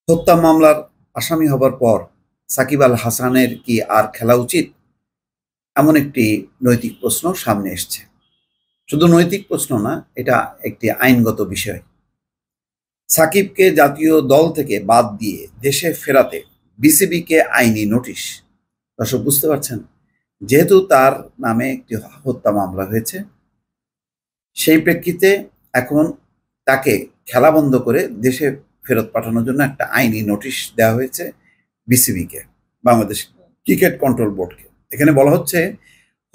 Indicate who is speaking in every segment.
Speaker 1: হত্যা মামলার আসামি হবার পর সাকিব আল হাসানের কি আর খেলা উচিত? এমন একটি নৈতিক প্রশ্ন সামনে এসছে। শুধু নৈতিক প্রশ্ন না, এটা একটি আইনগত বিষয়। সাকিবকে জাতীয় দল থেকে বাদ দিয়ে দেশে ফেরাতে বিসিবিকে আইনি নোটিশ। দর্শক বুঝতে পারছেন, যেহেতু তার নামে একটি হত্যা মামলা হয়েছে, সেই প্রেক্ষিতে এখন তাকে খেলা বন্ধ করে দেশে ফেরত পাঠানোর জন্য একটা আইনি নোটিশ দেওয়া হয়েছে বিসিবিকে, বাংলাদেশ ক্রিকেট কন্ট্রোল বোর্ডকে। এখানে বলা হচ্ছে,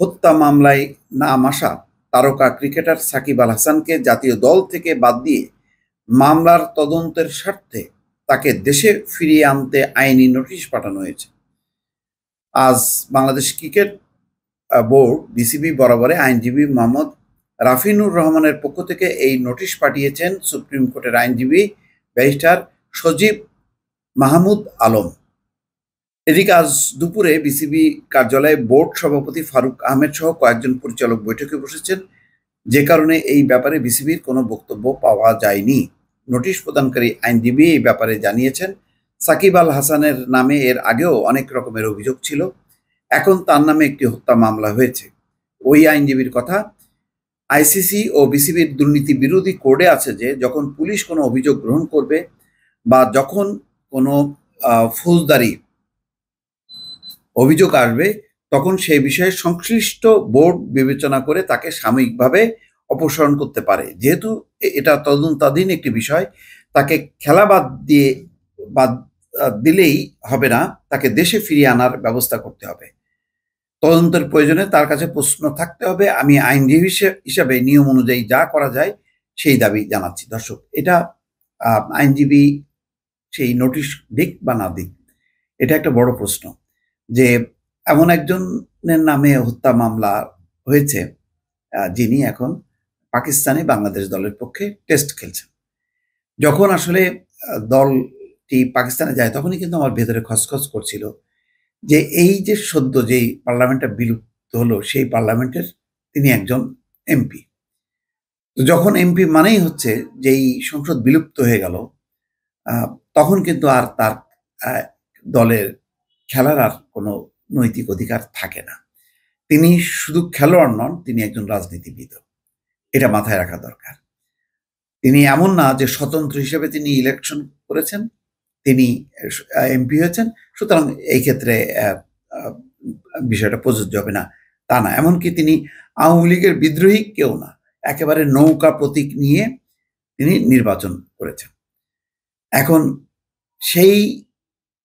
Speaker 1: হত্যা মামলায় নাম আসা তারকা ক্রিকেটার সাকিব আল হাসানকে জাতীয় দল থেকে বাদ দিয়ে মামলার তদন্তের স্বার্থে তাকে দেশে ফিরিয়ে আনতে আইনি নোটিশ পাঠানো হয়েছে। আজ বাংলাদেশ ক্রিকেট বোর্ড বিসিবি বরাবরে আইনজীবী মোহাম্মদ রাফিনুর রহমানের পক্ষ থেকে এই নোটিশ পাঠিয়েছেন সুপ্রিম কোর্টের আইনজীবী ব্যারিস্টার সজীব মাহমুদ আলম। এদিকে আজ দুপুরে বিসিবি কার্যালয়ে বোর্ড সভাপতি ফারুক আহমেদ সহ কয়েকজন পরিচালক বৈঠকে বসেছেন, যে কারণে এই ব্যাপারে বিসিবির কোনো বক্তব্য পাওয়া যায়নি। নোটিশ প্রদানকারী আইনজীবী এই ব্যাপারে জানিয়েছেন, সাকিব আল হাসানের নামে এর আগেও অনেক রকমের অভিযোগ ছিল, এখন তার নামে একটি হত্যা মামলা হয়েছে। ওই আইনজীবীর কথা, আইসিসি ও বিসিবির দুর্নীতি বিরোধী কোডে আছে যে যখন পুলিশ কোনো অভিযোগ গ্রহণ করবে বা যখন কোনো ফৌজদারি অভিযোগ আসবে, তখন সেই বিষয়ে সংশ্লিষ্ট বোর্ড বিবেচনা করে তাকে সাময়িকভাবে অপসারণ করতে পারে। যেহেতু এটা তদন্তাধীন একটি বিষয়, তাকে খেলা বাদ দিলেই হবে না, তাকে দেশে ফিরিয়ে আনার ব্যবস্থা করতে হবে। তদন্তের প্রয়োজনে তার কাছে প্রশ্ন থাকতে হবে। আমি আইনজীবী হিসাবে নিয়ম অনুযায়ী যা করা যায় সেই দাবি জানাচ্ছি। দর্শক, এটা আইনজীবী সেই নোটিশ দিক বা না দিক, এটা একটা বড় প্রশ্ন যে এমন একজনের নামে হত্যা মামলা হয়েছে যিনি এখন পাকিস্তানে বাংলাদেশ দলের পক্ষে টেস্ট খেলছেন। যখন আসলে দলটি পাকিস্তানে যায়, তখনই কিন্তু আমার ভেতরে খসখস করছিল যে এই যে সদ্য যেই পার্লামেন্টটা বিলুপ্ত হলো, সেই পার্লামেন্টের তিনি একজন এমপি। তো যখন এমপি মানেই হচ্ছে যেই সংসদ বিলুপ্ত হয়ে গেল, তখন কিন্তু আর তার দলের খেলার আর কোনো নৈতিক অধিকার থাকে না। তিনি শুধু খেলোয়াড় নন, তিনি একজন রাজনীতিবিদ। এটা মাথায় রাখা দরকার। তিনি এমন না যে স্বতন্ত্র হিসেবে তিনি ইলেকশন করেছেন, তিনি এমপি হয়েছেন, সুতরাং এই ক্ষেত্রে বিষয়টা প্রযোজ্য হবে না, তা না। এমনকি তিনি আওয়ামী লীগের বিদ্রোহী কেউ না, একেবারে নৌকা প্রতীক নিয়ে তিনি নির্বাচন করেছেন। এখন সেই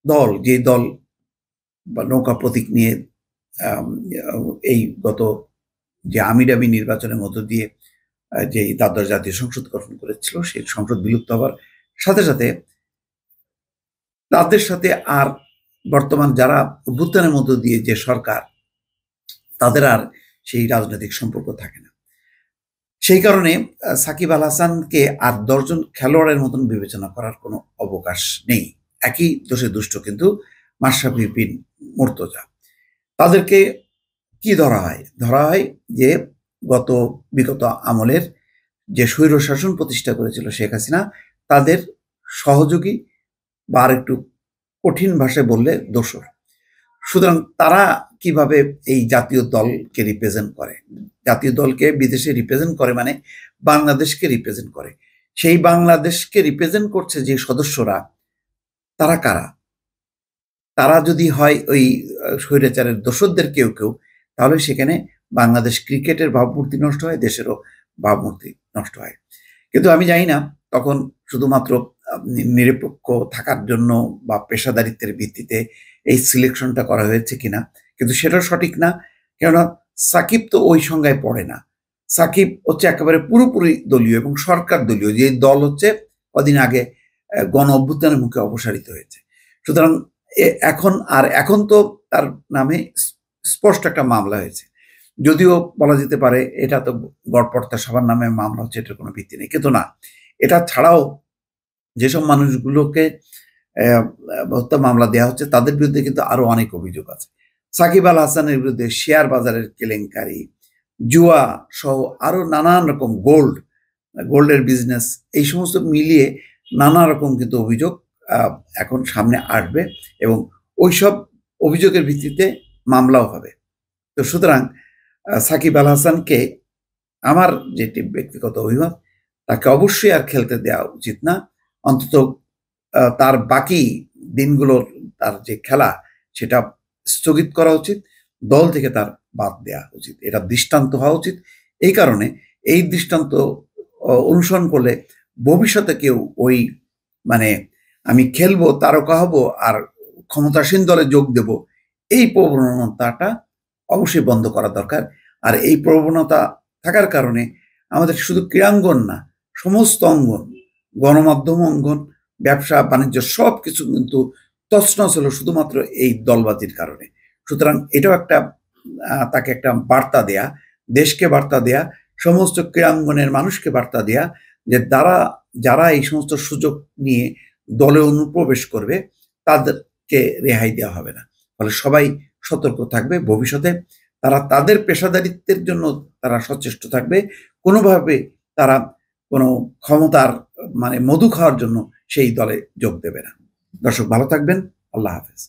Speaker 1: দল, যে দল বা নৌকা প্রতীক নিয়ে এই গত যে আমিডামি নির্বাচনের মধ্য দিয়ে যে দ্বাদশ জাতীয় সংসদ গঠন করেছিল, সেই সংসদ বিলুপ্ত হওয়ার সাথে সাথে তাদের সাথে আর বর্তমান যারা অভ্যুত্থানের মধ্য দিয়ে যে সরকার, তাদের আর সেই রাজনৈতিক সম্পর্ক থাকে না। সেই কারণে সাকিব আল হাসানকে আর 10 জন খেলোয়াড়ের মতন বিবেচনা করার কোনো অবকাশ নেই। একই দোষে দুষ্ট কিন্তু মাশরাফি বিন মুর্তজা। তাদেরকে কি ধরা হয়? ধরা হয় যে বিগত আমলের যে স্বৈরশাসন প্রতিষ্ঠা করেছিল শেখ হাসিনা, তাদের সহযোগী বা আর একটু কঠিন ভাষায় বললে দোসর। সুতরাং তারা কিভাবে এই জাতীয় দলকে রিপ্রেজেন্ট করে? জাতীয় দলকে বিদেশে রিপ্রেজেন্ট করে মানে বাংলাদেশকে রিপ্রেজেন্ট করে। সেই বাংলাদেশকে রিপ্রেজেন্ট করছে যে সদস্যরা, তারা কারা? তারা যদি হয় ওই স্বৈরাচারের দোসরদের কেউ কেউ, তাহলে সেখানে বাংলাদেশ ক্রিকেটের ভাবমূর্তি নষ্ট হয়, দেশেরও ভাবমূর্তি নষ্ট হয়। কিন্তু আমি জানি না তখন শুধুমাত্র নিরপেক্ষ থাকার জন্য বা পেশাদারিত্বের ভিত্তিতে এই সিলেকশনটা করা হয়েছে কিনা, কিন্তু সেটা সঠিক না। কেননা সাকিব তো ওই সংজ্ঞায় পড়ে না। সাকিব হচ্ছে একেবারে পুরোপুরি দলীয় এবং সরকার দলীয়, যে দল হচ্ছে কদিন আগে গণ অভ্যুত্থানের মুখে অপসারিত হয়েছে। সুতরাং এখন তো তার নামে স্পষ্ট একটা মামলা হয়েছে, যদিও বলা যেতে পারে এটা তো গড়পড়তা সবার নামে মামলা হচ্ছে, এটার কোনো ভিত্তি নেই। কিন্তু না, এটা ছাড়াও যেসব মানুষগুলোকে হত্যা মামলা দেওয়া হচ্ছে, তাদের বিরুদ্ধে কিন্তু আরো অনেক অভিযোগ আছে। সাকিব আল হাসানের বিরুদ্ধে শেয়ার বাজারের কেলেঙ্কারি, জুয়া সহ আরো নানান রকম গোল্ডের বিজনেস, এই সমস্ত মিলিয়ে নানা রকম কিন্তু অভিযোগ এখন সামনে আসবে এবং ওইসব অভিযোগের ভিত্তিতে মামলাও হবে। তো সুতরাং সাকিব আল হাসানকে আমার যেটি ব্যক্তিগত অভিমত, তাকে অবশ্যই আর খেলতে দেওয়া উচিত না। অন্তত তার বাকি দিনগুলোর তার যে খেলা সেটা স্থগিত করা উচিত, দল থেকে তার বাদ দেওয়া উচিত। এটা দৃষ্টান্ত হওয়া উচিত। এই কারণে এই দৃষ্টান্ত অনুসরণ করলে ভবিষ্যতে কেউ ওই মানে আমি খেলবো, তারকা হব আর ক্ষমতাসীন দলে যোগ দেব, এই প্রবণতাটা অবশ্যই বন্ধ করা দরকার। আর এই প্রবণতা থাকার কারণে আমাদের শুধু ক্রীড়াঙ্গন না, সমস্ত অঙ্গন, গণমাধ্যম অঙ্গন, ব্যবসা বাণিজ্য সব কিছু কিন্তু তছনছ হলো শুধুমাত্র এই দলবাজির কারণে। সুতরাং এটাও একটা তাকে একটা বার্তা দেয়া, দেশকে বার্তা দেয়া, সমস্ত ক্রীড়াঙ্গনের মানুষকে বার্তা দেয়া যে যারা এই সমস্ত সুযোগ নিয়ে দলে অনুপ্রবেশ করবে তাদেরকে রেহাই দেওয়া হবে না। ফলে সবাই সতর্ক থাকবে। ভবিষ্যতে তারা তাদের পেশাদারিত্বের জন্য তারা সচেষ্ট থাকবে। কোনোভাবে তারা কোনো ক্ষমতার মধু খাওয়ার জন্য সেই দলে যোগ দেবে না। দর্শক ভালো থাকবেন। আল্লাহ হাফেজ।